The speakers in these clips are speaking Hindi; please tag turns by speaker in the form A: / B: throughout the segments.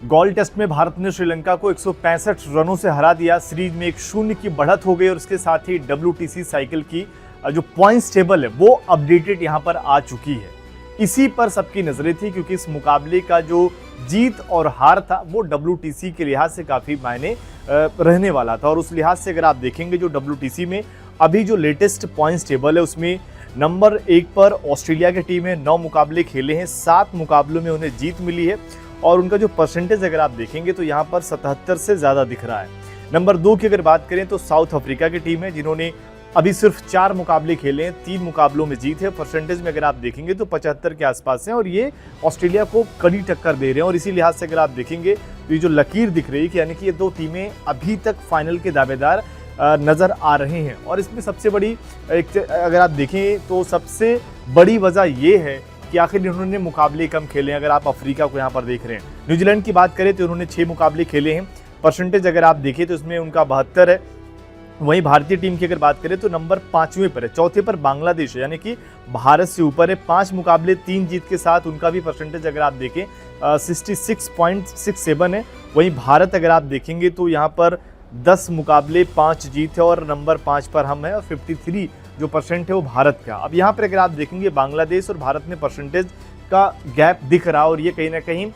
A: गॉल टेस्ट में भारत ने श्रीलंका को 165 रनों से हरा दिया। सीरीज में 1-0 की बढ़त हो गई और उसके साथ ही WTC साइकिल की जो पॉइंट्स टेबल है वो अपडेटेड यहां पर आ चुकी है। इसी पर सबकी नजरें थी क्योंकि इस मुकाबले का जो जीत और हार था वो WTC के लिहाज से काफी मायने रहने वाला था। और उस लिहाज से अगर आप देखेंगे जो WTC में अभी जो लेटेस्ट पॉइंट्स टेबल है उसमें नंबर 1 पर ऑस्ट्रेलिया की टीम है। 9 मुकाबले खेले हैं, 7 मुकाबलों में उन्हें जीत मिली है और उनका जो परसेंटेज अगर आप देखेंगे तो यहाँ पर 77 से ज़्यादा दिख रहा है। नंबर 2 की अगर बात करें तो साउथ अफ्रीका की टीम है जिन्होंने अभी सिर्फ 4 मुकाबले खेले हैं, 3 मुकाबलों में जीत है। परसेंटेज में अगर आप देखेंगे तो 75 के आसपास हैं और ये ऑस्ट्रेलिया को कड़ी टक्कर दे रहे हैं। और इसी लिहाज से अगर आप देखेंगे तो ये जो लकीर दिख रही है कि यानी कि ये 2 टीमें अभी तक फाइनल के दावेदार नज़र आ रहे हैं। और इसमें सबसे बड़ी अगर आप देखें तो सबसे बड़ी वजह ये है कि आखिर इन्होंने मुकाबले कम खेले हैं। अगर आप अफ्रीका को यहाँ पर देख रहे हैं, न्यूजीलैंड की बात करें तो उन्होंने 6 मुकाबले खेले हैं। परसेंटेज अगर आप देखें तो इसमें उनका 72 है। वहीं भारतीय टीम की अगर बात करें तो नंबर 5वें पर है, 4थे पर बांग्लादेश है, यानी कि भारत से ऊपर है। 5 मुकाबले 3 जीत के साथ उनका भी परसेंटेज अगर आप देखें 66.67 है। वहीं भारत अगर आप देखेंगे तो यहाँ पर 10 मुकाबले 5 जीत है और नंबर 5 पर हम हैं और 53 जो परसेंट है वो भारत का। अब यहाँ पर अगर आप देखेंगे बांग्लादेश और भारत में परसेंटेज का गैप दिख रहा और ये कहीं ना कहीं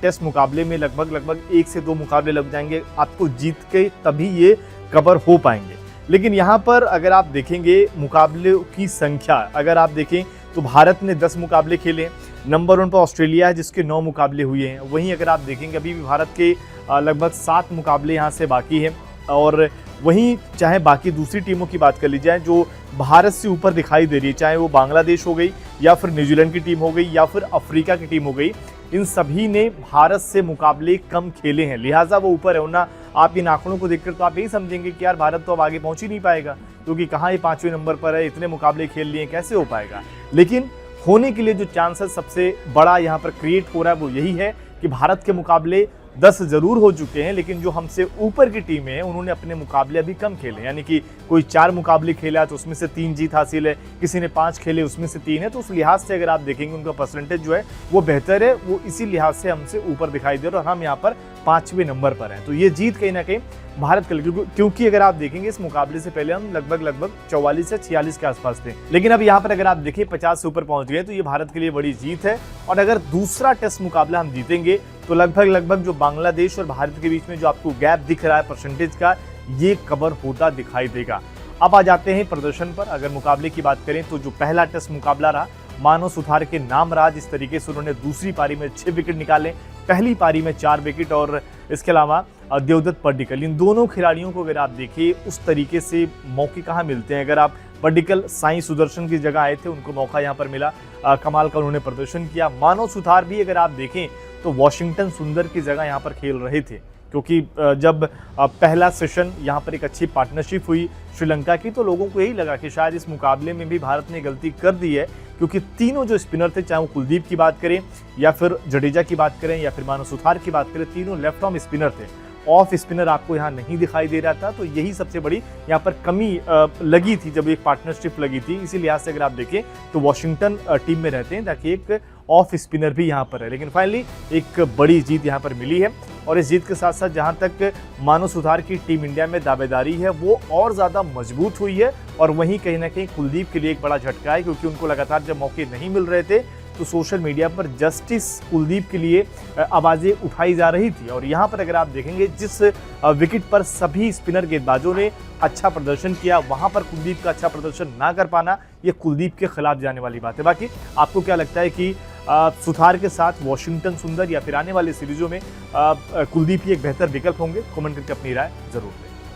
A: टेस्ट मुकाबले में लगभग 1 से 2 मुकाबले लग जाएंगे आपको जीत के, तभी ये कवर हो पाएंगे। लेकिन यहाँ पर अगर आप देखेंगे मुकाबले की संख्या अगर आप देखें तो भारत ने 10 मुकाबले खेले हैं। नंबर 1 पर ऑस्ट्रेलिया है जिसके 9 मुकाबले हुए हैं। वहीं अगर आप देखेंगे अभी भी भारत के लगभग 7 मुकाबले यहाँ से बाकी हैं। और वहीं चाहे बाकी दूसरी टीमों की बात कर ली जाए जो भारत से ऊपर दिखाई दे रही है, चाहे वो बांग्लादेश हो गई या फिर न्यूजीलैंड की टीम हो गई या फिर अफ्रीका की टीम हो गई, इन सभी ने भारत से मुकाबले कम खेले हैं, लिहाजा वो ऊपर है। वरना आप इन आंकड़ों को देखकर तो आप यही समझेंगे कि यार भारत तो अब आगे पहुंच ही नहीं पाएगा क्योंकि कहाँ ये 5वें नंबर पर है, इतने मुकाबले खेल लिए, कैसे हो पाएगा। लेकिन होने के लिए जो चांसेस सबसे बड़ा यहाँ पर क्रिएट हो रहा है वो यही है कि भारत के मुकाबले 10 जरूर हो चुके हैं, लेकिन जो हमसे ऊपर की टीमें हैं उन्होंने अपने मुकाबले अभी कम खेले। यानी कि कोई 4 मुकाबले खेला तो उसमें से 3 जीत हासिल है, किसी ने 5 खेले उसमें से 3 है। तो उस लिहाज से अगर आप देखेंगे उनका परसेंटेज जो है वो बेहतर है, वो इसी लिहाज से हमसे ऊपर दिखाई दे रहा है और हम यहाँ पर 5वें नंबर पर हैं। तो ये जीत कहीं ना कहीं भारत के लिए, क्योंकि अगर आप देखेंगे इस मुकाबले से पहले हम लगभग 44 से 46 के आसपास थे, लेकिन अब यहाँ पर अगर आप देखें 50 से ऊपर पहुंच गए तो ये भारत के लिए बड़ी जीत है। और अगर दूसरा टेस्ट मुकाबला हम जीतेंगे तो लगभग जो बांग्लादेश और भारत के बीच में जो आपको गैप दिख रहा है परसेंटेज का, ये कवर होता दिखाई देगा। अब आ जाते हैं प्रदर्शन पर। अगर मुकाबले की बात करें तो जो पहला टेस्ट मुकाबला रहा मानव सुथार के नाम रहा। जिस तरीके से उन्होंने दूसरी पारी में 6 विकेट निकाले, पहली पारी में 4 विकेट और इसके अलावा देवदत्त पड्डीकल, इन दोनों खिलाड़ियों को अगर आप देखिए उस तरीके से मौके कहाँ मिलते हैं। अगर आप पड्डीकल साई सुदर्शन की जगह आए थे, उनको मौका यहाँ पर मिला, कमाल का उन्होंने प्रदर्शन किया। मानव सुथार भी अगर आप देखें तो वॉशिंगटन सुंदर की जगह यहाँ पर खेल रहे थे क्योंकि जब पहला सेशन यहाँ पर एक अच्छी पार्टनरशिप हुई श्रीलंका की तो लोगों को यही लगा कि शायद इस मुकाबले में भी भारत ने गलती कर दी है क्योंकि तीनों जो स्पिनर थे, चाहे वो कुलदीप की बात करें या फिर जडेजा की बात करें या फिर मानव सुथार की बात करें, तीनों लेफ्ट आर्म स्पिनर थे। ऑफ स्पिनर आपको यहाँ नहीं दिखाई दे रहा था। तो यही सबसे बड़ी यहाँ पर कमी लगी थी जब एक पार्टनरशिप लगी थी। इसी लिहाज से अगर आप देखें तो वॉशिंगटन टीम में रहते हैं ताकि एक ऑफ स्पिनर भी यहाँ पर है। लेकिन फाइनली एक बड़ी जीत यहाँ पर मिली है और इस जीत के साथ साथ जहाँ तक मानव सुथार की टीम इंडिया में दावेदारी है वो और ज़्यादा मजबूत हुई है। और वहीं कहीं ना कहीं कुलदीप के लिए एक बड़ा झटका है क्योंकि उनको लगातार जब मौके नहीं मिल रहे थे तो सोशल मीडिया पर जस्टिस कुलदीप के लिए आवाज़ें उठाई जा रही थी। और यहाँ पर अगर आप देखेंगे जिस विकेट पर सभी स्पिनर गेंदबाजों ने अच्छा प्रदर्शन किया, वहाँ पर कुलदीप का अच्छा प्रदर्शन ना कर पाना ये कुलदीप के खिलाफ जाने वाली बात है। बाकी आपको क्या लगता है कि सुथार के साथ वॉशिंगटन सुंदर या फिर आने वाली सीरीजों में कुलदीप ही एक बेहतर विकल्प होंगे? कमेंट करके अपनी राय जरूर दें।